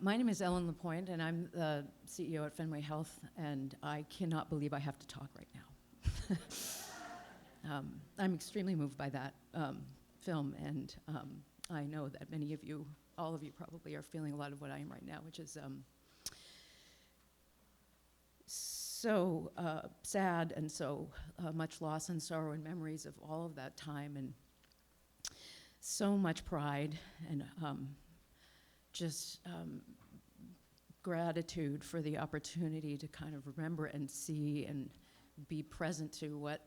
My name is Ellen Lapointe, and I'm the CEO at Fenway Health, and I cannot believe I have to talk right now. I'm extremely moved by that film, and I know that many of you, all of you probably are feeling a lot of what I am right now, which is so sad and so much loss and sorrow and memories of all of that time, and so much pride and just gratitude for the opportunity to kind of remember and see and be present to what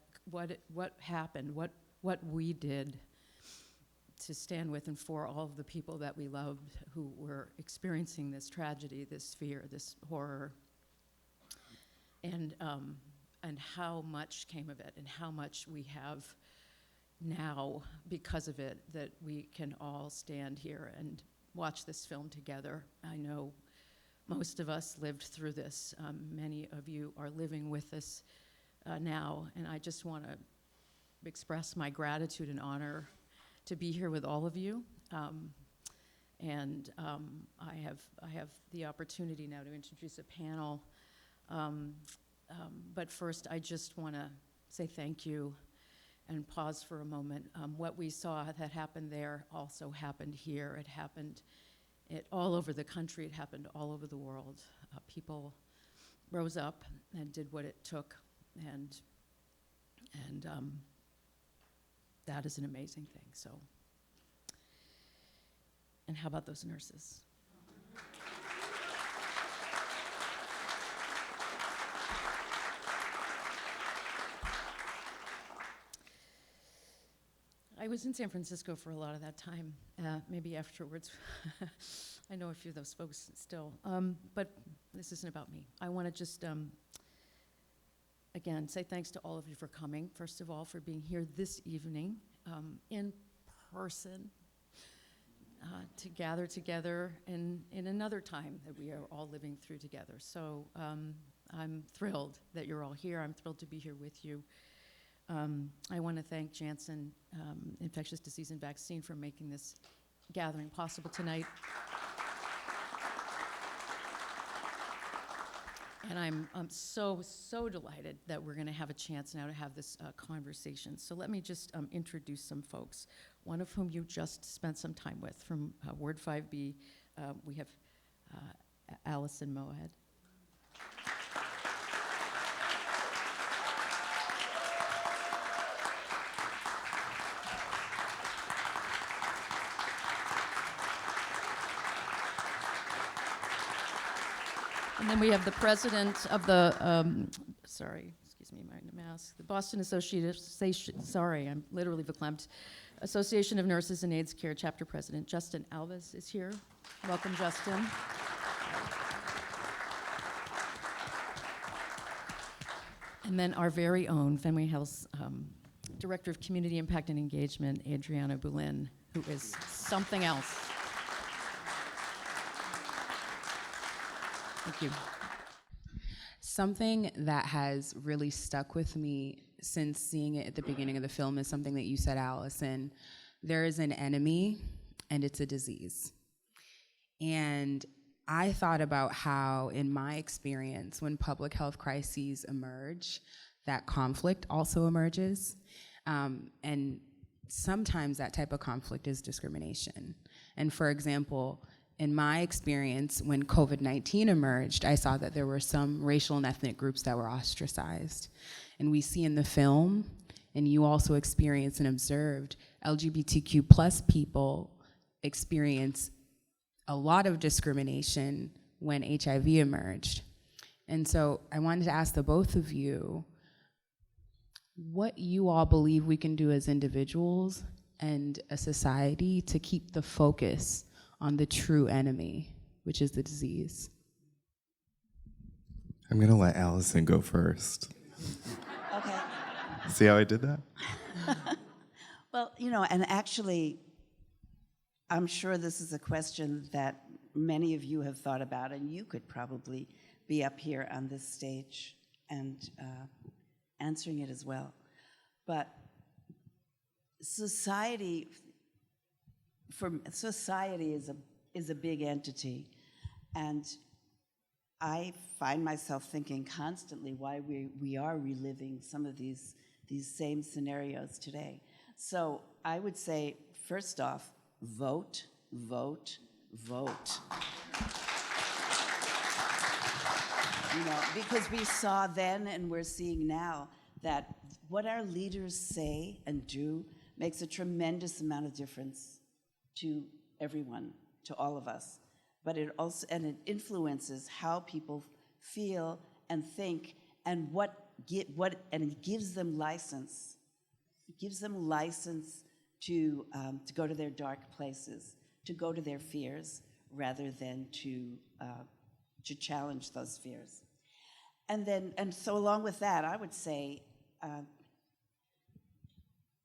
happened, what we did to stand with and for all of the people that we loved who were experiencing this tragedy, this fear, this horror, and how much came of it and how much we have now because of it, that we can all stand here and watch this film together. I know most of us lived through this. Many of you are living with us now, and I just want to express my gratitude and honor to be here with all of you. And I have the opportunity now to introduce a panel. But first, I just want to say thank you and pause for a moment. What we saw that happened there also happened here. It happened all over the country. It happened all over the world. People rose up and did what it took, and that is an amazing thing. So, and how about those nurses? I was in San Francisco for a lot of that time, maybe afterwards. I know a few of those folks still, but this isn't about me. I want to just, again, say thanks to all of you for coming, first of all, for being here this evening in person to gather together in another time that we are all living through together. So I'm thrilled that you're all here. I'm thrilled to be here with you. I want to thank Janssen Infectious Disease and Vaccine for making this gathering possible tonight. And I'm so delighted that we're going to have a chance now to have this conversation. So let me just introduce some folks, one of whom you just spent some time with. From Ward 5B, we have Allison Moahed. And then we have the president of the, the Boston Association, I'm literally verklempt, Association of Nurses and AIDS Care Chapter President, Justin Alves is here. Welcome, Justin. And then our very own Fenway Health's Director of Community Impact and Engagement, Adriana Boulin, who is something else. Thank you. Something that has really stuck with me since seeing it at the beginning of the film is something that you said, Allison. There is an enemy, and it's a disease. And I thought about how, in my experience, when public health crises emerge, that conflict also emerges. And sometimes that type of conflict is discrimination. And for example, in my experience, when COVID-19 emerged, I saw that there were some racial and ethnic groups that were ostracized. And we see in the film, and you also experienced and observed, LGBTQ plus people experience a lot of discrimination when HIV emerged. And so I wanted to ask the both of you what you all believe we can do as individuals and a society to keep the focus on the true enemy, which is the disease. I'm gonna let Allison go first. Okay. See how I did that? Well, and actually, I'm sure this is a question that many of you have thought about, and you could probably be up here on this stage and answering it as well. But society is a big entity, And I find myself thinking constantly why we are reliving some of these same scenarios today. So I would say, first off, vote, vote, vote. Because we saw then and we're seeing now that what our leaders say and do makes a tremendous amount of difference to everyone, to all of us. But it influences how people feel and think, and and it gives them license. It gives them license to go to their dark places, to go to their fears, rather than to challenge those fears. And so along with that, I would say,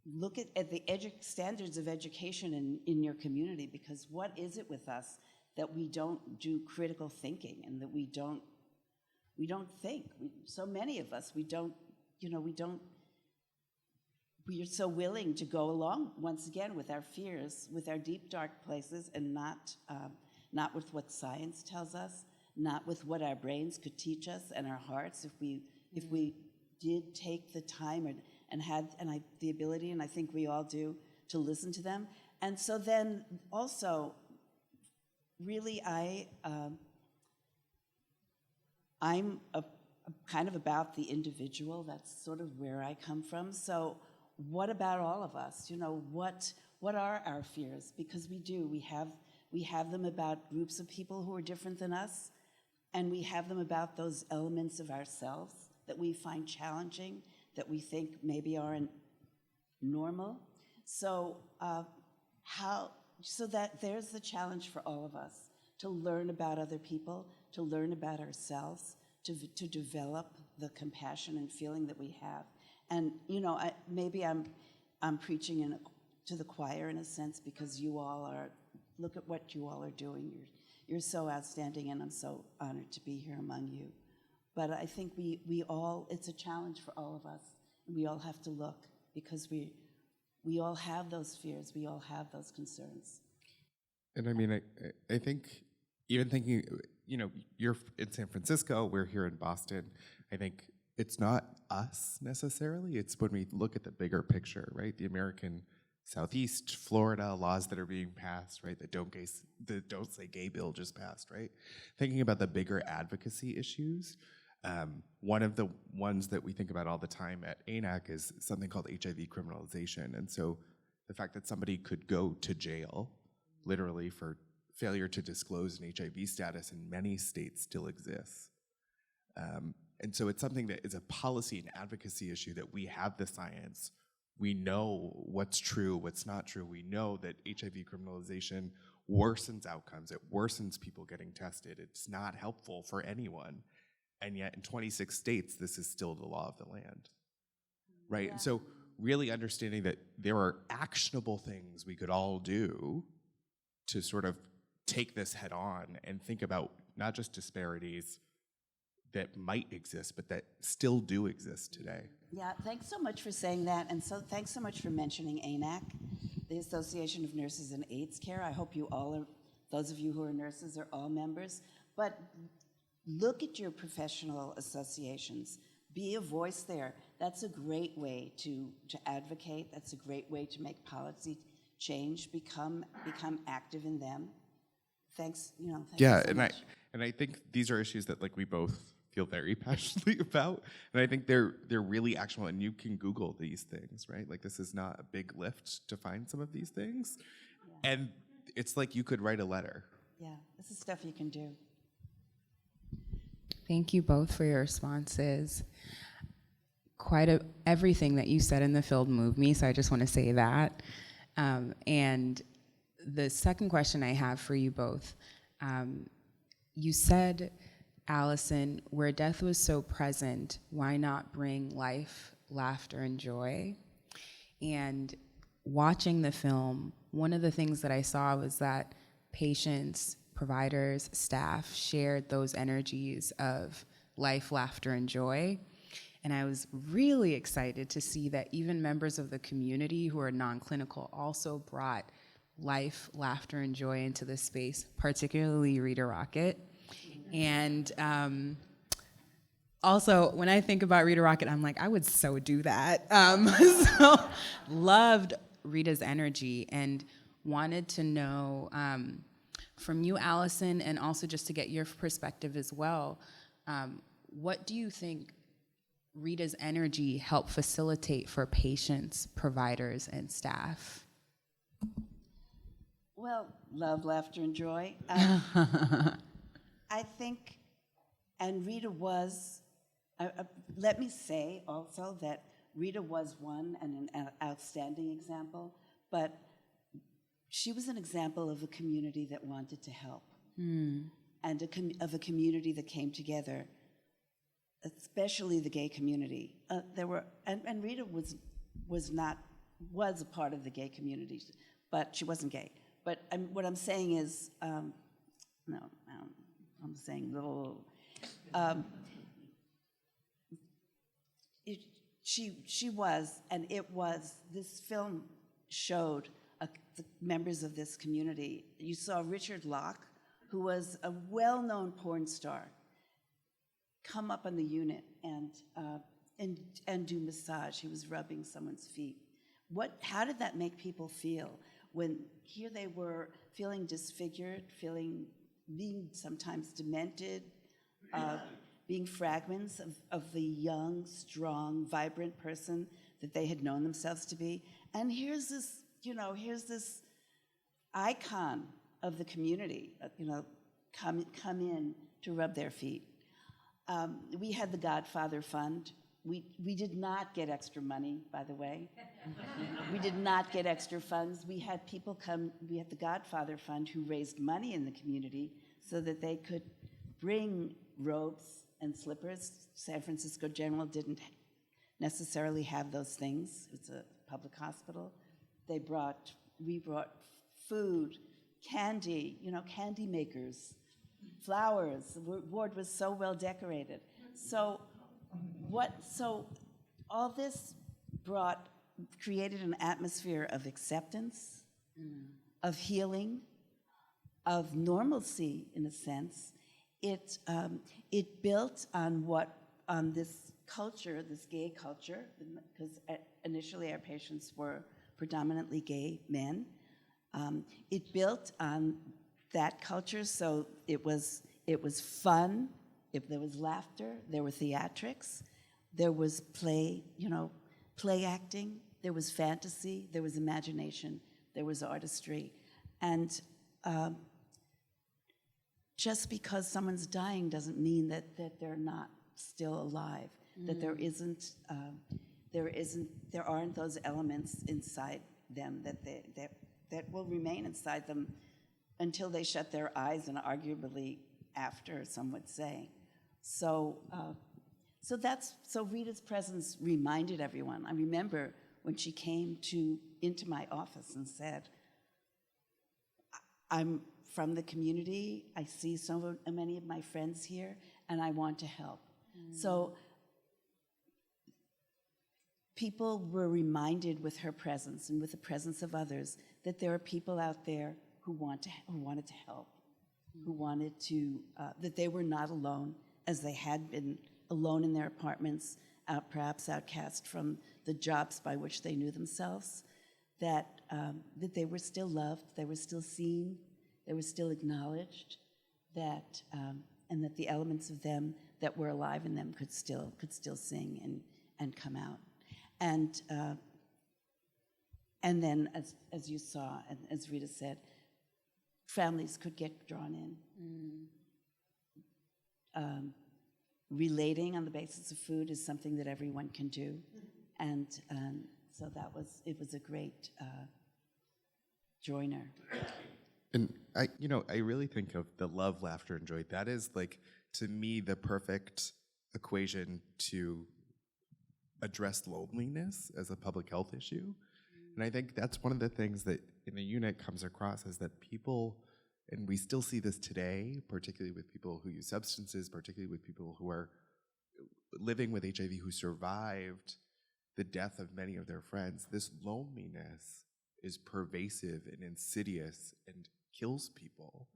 look at the standards of education in your community, because what is it with us that we don't do critical thinking and that we don't think? So many of us, we are so willing to go along, once again, with our fears, with our deep, dark places, and not with what science tells us, not with what our brains could teach us and our hearts if we did take the time and had the ability, and I think we all do, to listen to them. And so then also, really, I'm kind of about the individual. That's sort of where I come from. So what about all of us? What are our fears? Because we have them about groups of people who are different than us, and we have them about those elements of ourselves that we find challenging, that we think maybe aren't normal. So so that there's the challenge for all of us, to learn about other people, to learn about ourselves, to develop the compassion and feeling that we have. And maybe I'm preaching to the choir in a sense, because you all are. Look at what you all are doing. You're so outstanding, and I'm so honored to be here among you. But I think it's a challenge for all of us. We all have to look, because we all have those fears. We all have those concerns. And I mean, I think, even thinking, you're in San Francisco, we're here in Boston. I think it's not us necessarily. It's when we look at the bigger picture, right? The American Southeast, Florida, laws that are being passed, right? The Don't Say Gay bill just passed, right? Thinking about the bigger advocacy issues. One of the ones that we think about all the time at ANAC is something called HIV criminalization. And so the fact that somebody could go to jail, literally, for failure to disclose an HIV status in many states still exists. And so it's something that is a policy and advocacy issue that we have the science. We know what's true, what's not true. We know that HIV criminalization worsens outcomes. It worsens people getting tested. It's not helpful for anyone. And yet in 26 states, this is still the law of the land, right? Yeah. And so really understanding that there are actionable things we could all do to sort of take this head on and think about not just disparities that might exist, but that still do exist today. Yeah, thanks so much for saying that. And so thanks so much for mentioning ANAC, the Association of Nurses in AIDS Care. I hope you all are, those of you who are nurses, are all members. But look at your professional associations. Be a voice there. That's a great way to advocate. That's a great way to make policy change. Become active in them. Thanks, thank yeah, you so much. And I think these are issues that we both feel very passionately about, and I think they're really actionable. And you can Google these things, right? This is not a big lift to find some of these things, yeah. And it's like you could write a letter. Yeah, this is stuff you can do. Thank you both for your responses. Everything that you said in the film moved me, so I just want to say that. And the second question I have for you both, you said, Allison, where death was so present, why not bring life, laughter, and joy? And watching the film, one of the things that I saw was that patients, providers, staff shared those energies of life, laughter, and joy. And I was really excited to see that even members of the community who are non-clinical also brought life, laughter, and joy into this space, particularly Rita Rocket. And also, when I think about Rita Rocket, I'm like, I would so do that. So loved Rita's energy and wanted to know from you, Allison, and also just to get your perspective as well, what do you think Rita's energy helped facilitate for patients, providers, and staff? Well, love, laughter, and joy. I think, and Rita was, let me say also that Rita was one and an outstanding example, but she was an example of a community that wanted to help, and of a community that came together, especially the gay community. There were, and Rita was a part of the gay community, but she wasn't gay. But what I'm saying is, I'm saying she was, and it was. This film showed the members of this community. You saw Richard Locke, who was a well-known porn star, come up on the unit and do massage. He was rubbing someone's feet. How did that make people feel when here they were feeling disfigured, being sometimes demented, being fragments of the young, strong, vibrant person that they had known themselves to be, and here's this icon of the community, come in to rub their feet. We had the Godfather Fund. We did not get extra money, by the way. We did not get extra funds. We had people come, we had the Godfather Fund who raised money in the community so that they could bring robes and slippers. San Francisco General didn't necessarily have those things. It's a public hospital. We brought food, candy, candy makers, flowers. The ward was so well decorated. So all this created an atmosphere of acceptance, of healing, of normalcy, in a sense. It built on this culture, this gay culture, because initially our patients were predominantly gay men. It built on that culture, so it was fun. There was laughter, there were theatrics, there was play acting, there was fantasy, there was imagination, there was artistry. And just because someone's dying doesn't mean that they're not still alive, that there aren't those elements inside them that will remain inside them until they shut their eyes, and arguably after, some would say. So Rita's presence reminded everyone. I remember when she came into my office and said, "I'm from the community. I see many of my friends here, and I want to help." So people were reminded with her presence and with the presence of others that there are people out there who wanted to help, who wanted to, that they were not alone, as they had been alone in their apartments, perhaps outcast from the jobs by which they knew themselves, that they were still loved, they were still seen, they were still acknowledged, and that the elements of them that were alive in them could still sing and come out. And then, as you saw, and as Rita said, families could get drawn in. Relating on the basis of food is something that everyone can do, and so it was a great joiner. And I really think of the love, laughter, and joy. That is, like, to me, the perfect equation to address loneliness as a public health issue. And I think that's one of the things that in the unit comes across, is that people, and we still see this today, particularly with people who use substances, particularly with people who are living with HIV who survived the death of many of their friends, this loneliness is pervasive and insidious and kills people.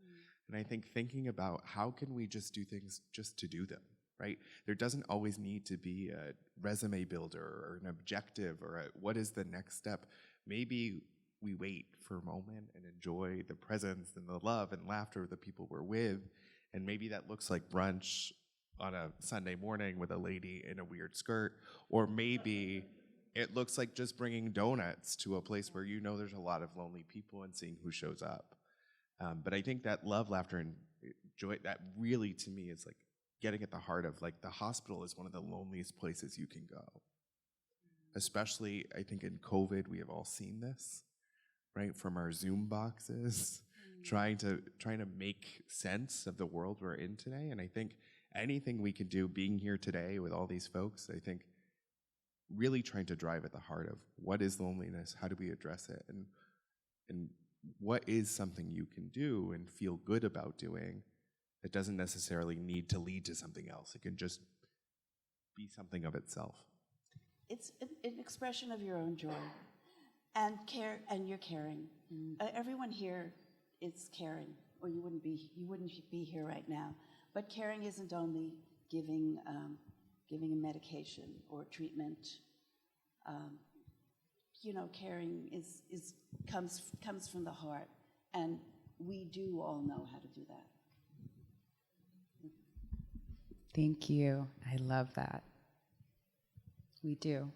And I think thinking about how can we just do things just to do them, right? There doesn't always need to be a resume builder or an objective or what is the next step. Maybe we wait for a moment and enjoy the presence and the love and laughter of the people we're with. And maybe that looks like brunch on a Sunday morning with a lady in a weird skirt, or maybe it looks like just bringing donuts to a place where you know there's a lot of lonely people and seeing who shows up. But I think that love, laughter, and joy, that really to me is like getting at the heart of like the hospital is one of the loneliest places you can go. Especially, I think in COVID, we have all seen this, right? From our Zoom boxes, trying to make sense of the world we're in today. And I think anything we can do being here today with all these folks, I think really trying to drive at the heart of what is loneliness, how do we address it, and what is something you can do and feel good about doing that doesn't necessarily need to lead to something else. It can just be something of itself. It's an expression of your own joy and care, and you're caring. Everyone here is caring, or you wouldn't be here right now. But caring isn't only giving a medication or treatment. Caring comes from the heart, and we do all know how to do that. Thank you. I love that. We do.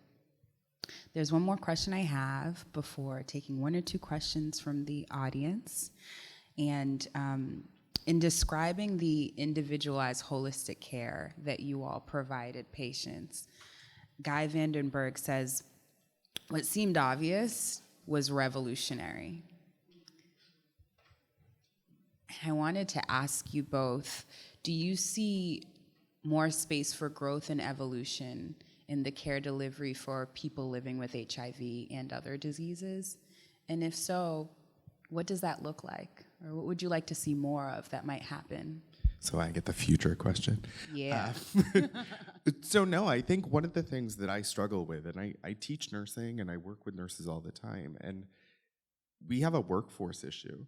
There's one more question I have before taking one or two questions from the audience. And in describing the individualized holistic care that you all provided patients, Guy Vandenberg says, what seemed obvious was revolutionary. I wanted to ask you both, do you see more space for growth and evolution in the care delivery for people living with HIV and other diseases? And if so, what does that look like? Or what would you like to see more of that might happen? So I get the future question. Yeah. So no, I think one of the things that I struggle with, and I teach nursing and I work with nurses all the time, and we have a workforce issue.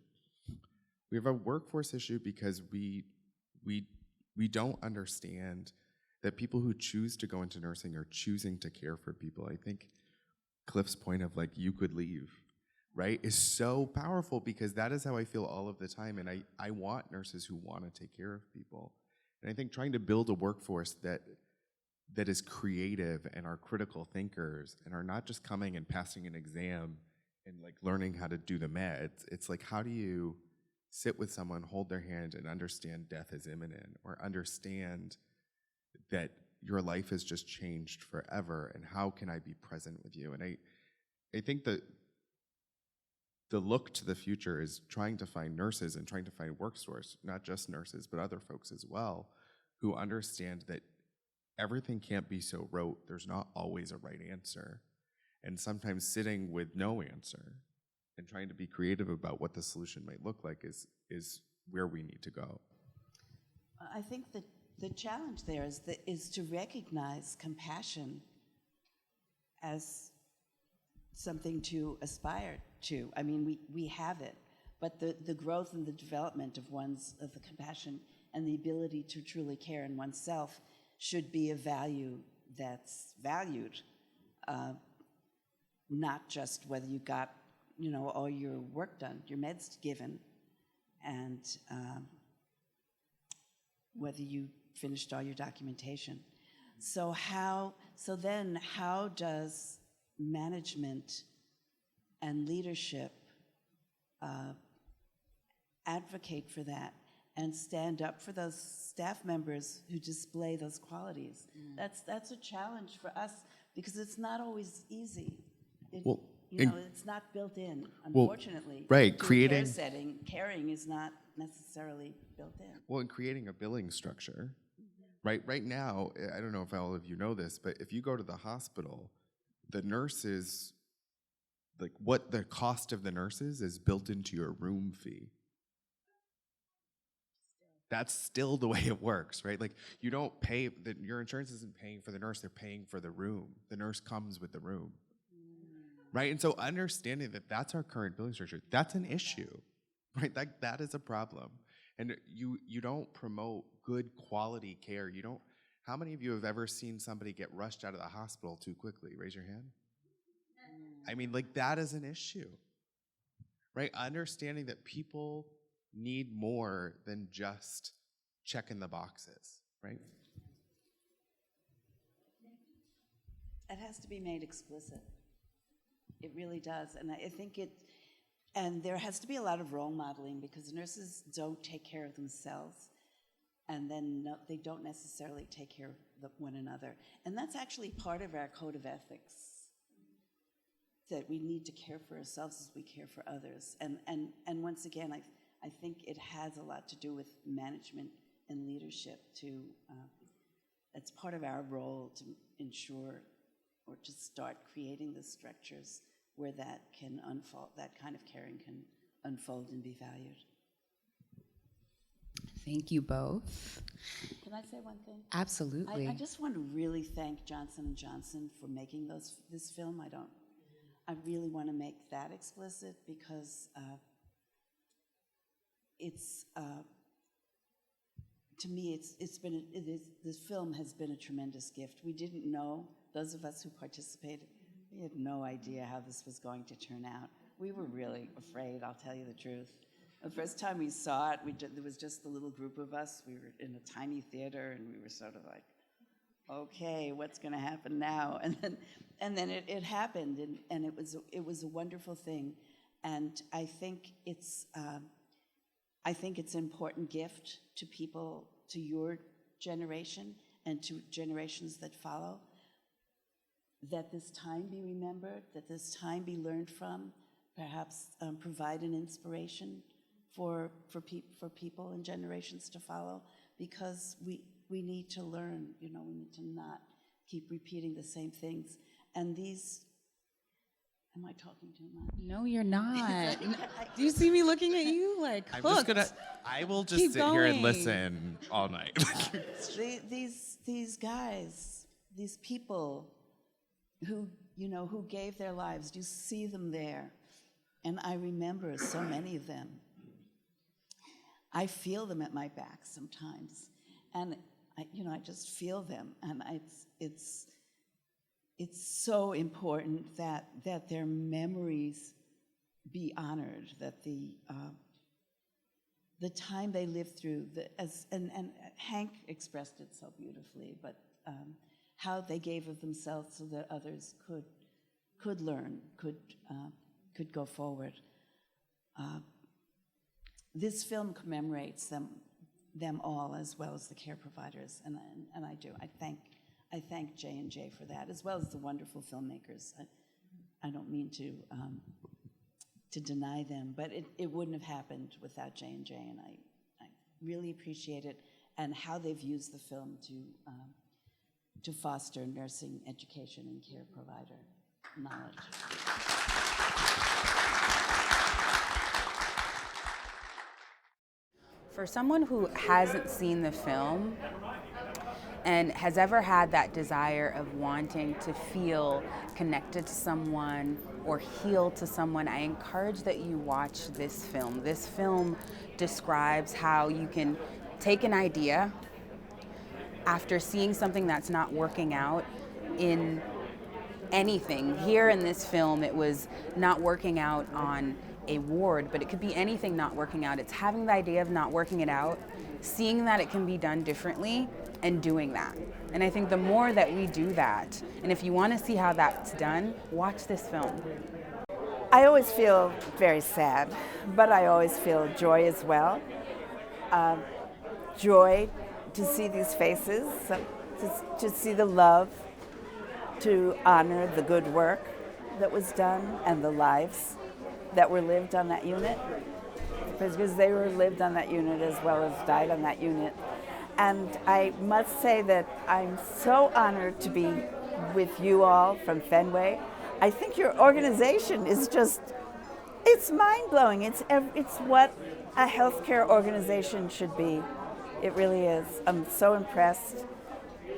We have a workforce issue because we don't understand that people who choose to go into nursing are choosing to care for people. I think Cliff's point of like, you could leave, right, is so powerful because that is how I feel all of the time. And I want nurses who want to take care of people. And I think trying to build a workforce that is creative and are critical thinkers and are not just coming and passing an exam and like learning how to do the meds. It's like, how do you sit with someone, hold their hand, and understand death is imminent, or understand that your life has just changed forever, and how can I be present with you? And I think that the look to the future is trying to find nurses and trying to find workforce, not just nurses, but other folks as well, who understand that everything can't be so rote. There's not always a right answer. And sometimes sitting with no answer and trying to be creative about what the solution might look like is where we need to go. I think that the challenge there is to recognize compassion as something to aspire to. I mean, we have it, but the growth and the development of the compassion and the ability to truly care in oneself should be a value that's valued, not just whether you got, all your work done, your meds given, and whether you finished all your documentation. So then how does management and leadership advocate for that and stand up for those staff members who display those qualities? That's a challenge for us because it's not always easy. It's not built in, unfortunately. Right, to a care setting, caring is not necessarily built in. Well, in creating a billing structure, right now, I don't know if all of you know this, but if you go to the hospital, the nurses, like what the cost of the nurses is built into your room fee. That's still the way it works, right? Like you don't pay, your insurance isn't paying for the nurse, they're paying for the room. The nurse comes with the room, right? And so understanding that that's our current billing structure, that's an issue, right? That is a problem. And you don't promote good quality care. You don't. How many of you have ever seen somebody get rushed out of the hospital too quickly? Raise your hand. I mean, like, that is an issue, right? Understanding that people need more than just checking the boxes, right? It has to be made explicit. It really does. And I think and there has to be a lot of role modeling, because nurses don't take care of themselves, and then they don't necessarily take care of one another. And that's actually part of our code of ethics, that we need to care for ourselves as we care for others. And once again, I think it has a lot to do with management and leadership too. It's part of our role to ensure or to start creating the structures where that can unfold, that kind of caring can unfold and be valued. Thank you both. Can I say one thing? Absolutely. I just want to really thank Johnson & Johnson for making this film. I really want to make that explicit, because to me, this film has been a tremendous gift. We didn't know, those of us who participated, we had no idea how this was going to turn out. We were really afraid, I'll tell you the truth. The first time we saw it, there was just a little group of us. We were in a tiny theater, and we were sort of like, okay, what's going to happen now? And then it happened, and it was a wonderful thing. And I think it's an important gift to people, to your generation and to generations that follow, that this time be remembered, that this time be learned from, perhaps provide an inspiration for people and generations to follow, because we need to learn, we need to not keep repeating the same things. And am I talking too much? No, you're not. Do you see me looking at you like hooked? I will just Keep sit here and going. listen all night. These guys, these people who gave their lives, you see them there. And I remember so many of them. I feel them at my back sometimes. And I just feel them. And it's so important that their memories be honored, that the time they lived through, and Hank expressed it so beautifully, but how they gave of themselves so that others could learn, could go forward. This film commemorates them all, as well as the care providers, and I do. I thank J&J for that, as well as the wonderful filmmakers. I don't mean to deny them, but it wouldn't have happened without J&J, and I really appreciate it, and how they've used the film to foster nursing education and care provider knowledge. For someone who hasn't seen the film and has ever had that desire of wanting to feel connected to someone or heal to someone, I encourage that you watch this film. This film describes how you can take an idea after seeing something that's not working out in anything. Here in this film, it was not working out on a ward, but it could be anything not working out. It's having the idea of not working it out, seeing that it can be done differently, and doing that. And I think the more that we do that, and if you want to see how that's done, watch this film. I always feel very sad, but I always feel joy as well. Joy to see these faces, to see the love, to honor the good work that was done and the lives that were lived on that unit, because they were lived on that unit as well as died on that unit. And I must say that I'm so honored to be with you all from Fenway. I think your organization is just, it's mind-blowing. It's what a healthcare organization should be. It really is. I'm so impressed.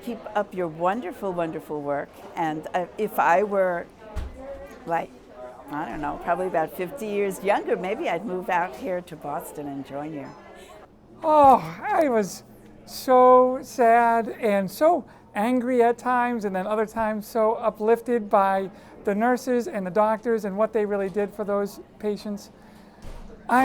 Keep up your wonderful, wonderful work. And if I were like, I don't know, probably about 50 years younger, maybe I'd move out here to Boston and join you. Oh, I was so sad and so angry at times, and then other times so uplifted by the nurses and the doctors and what they really did for those patients. I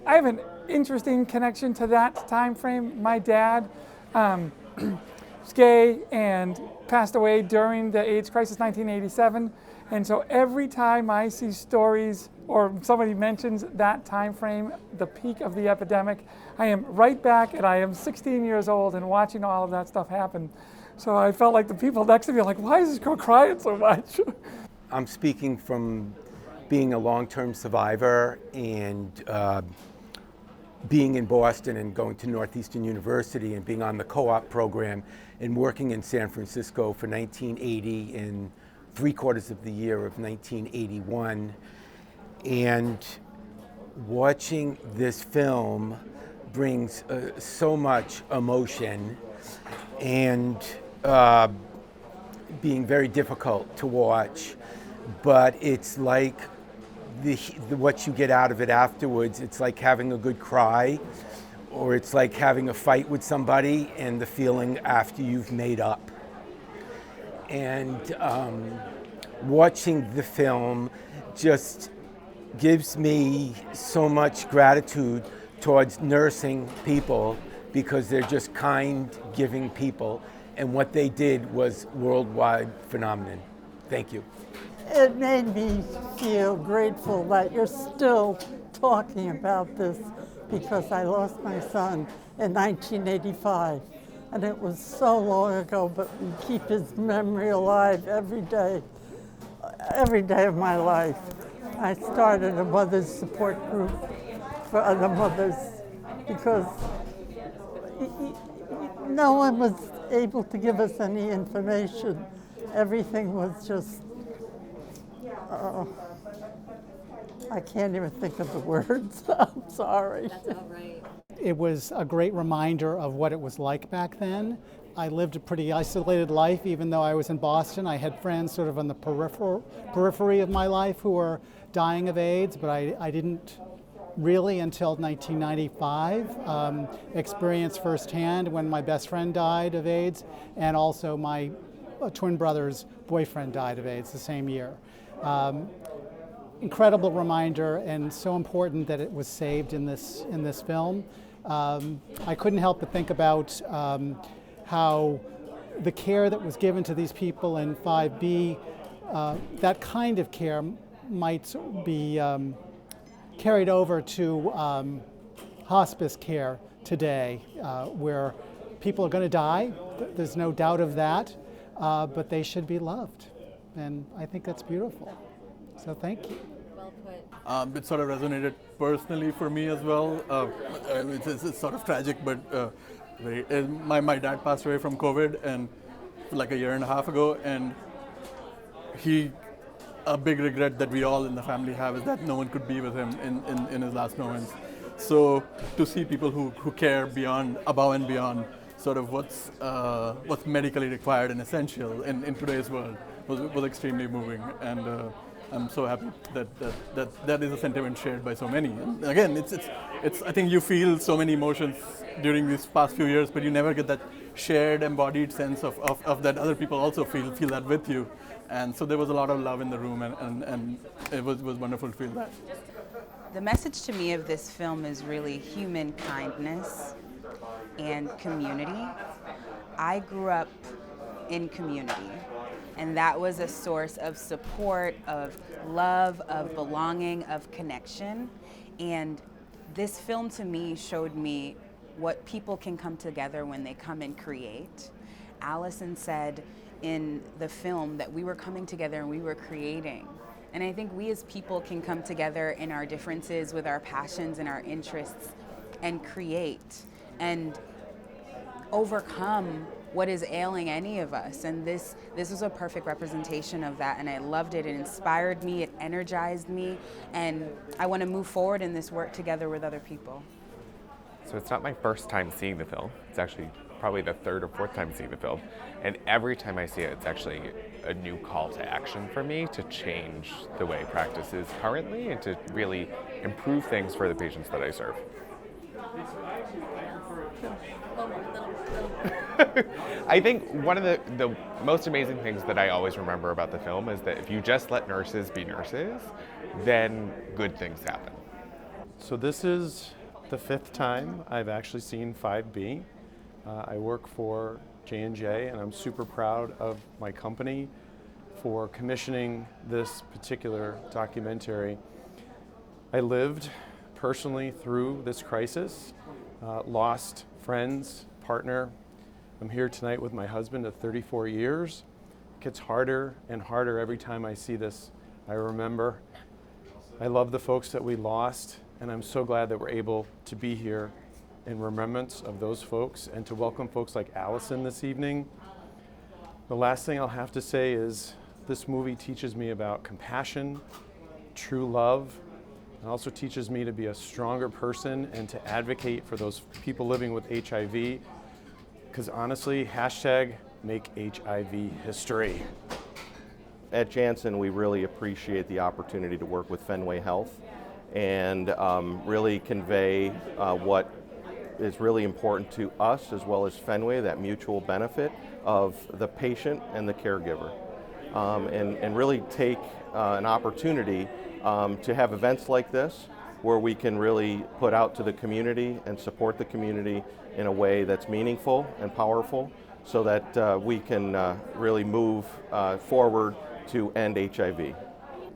have an interesting connection to that time frame. My dad was gay and passed away during the AIDS crisis, 1987. And so every time I see stories or somebody mentions that time frame, the peak of the epidemic, I am right back, and I am 16 years old and watching all of that stuff happen. So I felt like the people next to me are like, why is this girl crying so much? I'm speaking from being a long-term survivor and being in Boston and going to Northeastern University and being on the co-op program and working in San Francisco for 1980 and 3/4 of the year of 1981. And watching this film brings so much emotion and being very difficult to watch, but it's like what you get out of it afterwards. It's like having a good cry, or it's like having a fight with somebody and the feeling after you've made up. And watching the film just gives me so much gratitude towards nursing people, because they're just kind, giving people, and what they did was worldwide phenomenon. Thank you. It made me feel grateful that you're still talking about this, because I lost my son in 1985, and it was so long ago, but we keep his memory alive every day of my life. I started a mother's support group for other mothers because no one was able to give us any information. Everything was just, I can't even think of the words. I'm sorry. That's all right. It was a great reminder of what it was like back then. I lived a pretty isolated life, even though I was in Boston. I had friends sort of on the periphery of my life who were dying of AIDS, but I didn't really until 1995 experience firsthand when my best friend died of AIDS, and also my twin brother's boyfriend died of AIDS the same year. Incredible reminder, and so important that it was saved in this film. I couldn't help but think about how the care that was given to these people in 5B, that kind of care might be carried over to hospice care today, where people are going to die. There's no doubt of that, but they should be loved. And I think that's beautiful. So thank you. Well put. It sort of resonated personally for me as well. It's sort of tragic, but my dad passed away from COVID and like a year and a half ago, and a big regret that we all in the family have is that no one could be with him in his last moments. So to see people who care above and beyond sort of what's medically required and essential in today's world was extremely moving, and I'm so happy that is a sentiment shared by so many. And again, it's I think you feel so many emotions during these past few years, but you never get that shared, embodied sense of that other people also feel that with you. And so there was a lot of love in the room, and it was wonderful to feel that. The message to me of this film is really human kindness and community. I grew up in community, and that was a source of support, of love, of belonging, of connection. And this film to me showed me what people can come together when they come and create. Allison said in the film that we were coming together and we were creating. And I think we as people can come together in our differences with our passions and our interests and create and overcome what is ailing any of us. And this was a perfect representation of that, and I loved it. It inspired me, it energized me, and I want to move forward in this work together with other people. So it's not my first time seeing the film. It's actually probably the third or fourth time seeing the film. And every time I see it, it's actually a new call to action for me to change the way practice is currently and to really improve things for the patients that I serve. I think one of the most amazing things that I always remember about the film is that if you just let nurses be nurses, then good things happen. So this is the 5th time I've actually seen 5B. I work for J&J, and I'm super proud of my company for commissioning this particular documentary. I lived personally through this crisis, lost friends, partner. I'm here tonight with my husband of 34 years. It gets harder and harder every time I see this. I remember. I love the folks that we lost, and I'm so glad that we're able to be here in remembrance of those folks and to welcome folks like Allison this evening. The last thing I'll have to say is this movie teaches me about compassion, true love. It also teaches me to be a stronger person and to advocate for those people living with HIV. Because honestly, hashtag make HIV history. At Janssen, we really appreciate the opportunity to work with Fenway Health and really convey what is really important to us as well as Fenway, that mutual benefit of the patient and the caregiver. And really take an opportunity to have events like this where we can really put out to the community and support the community in a way that's meaningful and powerful so that we can really move forward to end HIV.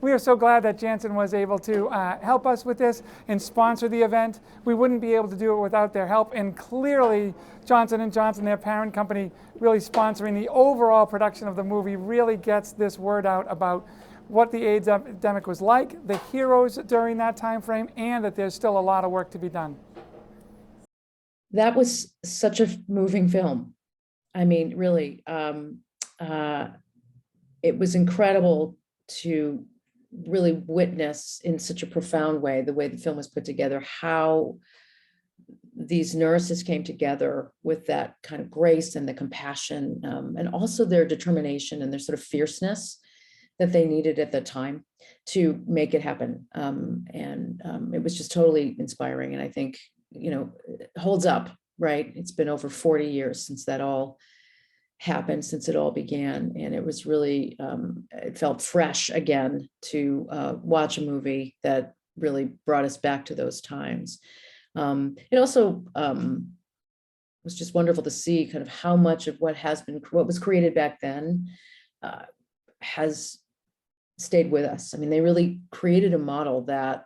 We are so glad that Janssen was able to help us with this and sponsor the event. We wouldn't be able to do it without their help, and clearly Johnson & Johnson, their parent company, really sponsoring the overall production of the movie really gets this word out about what the AIDS epidemic was like, the heroes during that time frame, and that there's still a lot of work to be done. That was such a moving film. I mean, really, it was incredible to really witness in such a profound way, the way the film was put together, how these nurses came together with that kind of grace and the compassion, and also their determination and their sort of fierceness that they needed at the time to make it happen. It was just totally inspiring. And I think, it holds up, right? It's been over 40 years since that all happened, since it all began. And it was really, it felt fresh again to watch a movie that really brought us back to those times. It also was just wonderful to see kind of how much of what was created back then has stayed with us. I mean, they really created a model that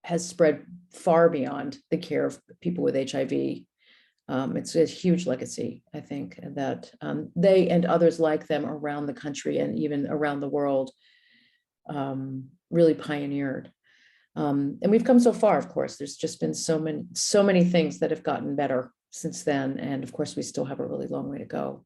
has spread far beyond the care of people with HIV. It's a huge legacy, I think, that they and others like them around the country and even around the world really pioneered. And we've come so far, of course. There's just been so many things that have gotten better since then. And of course, we still have a really long way to go.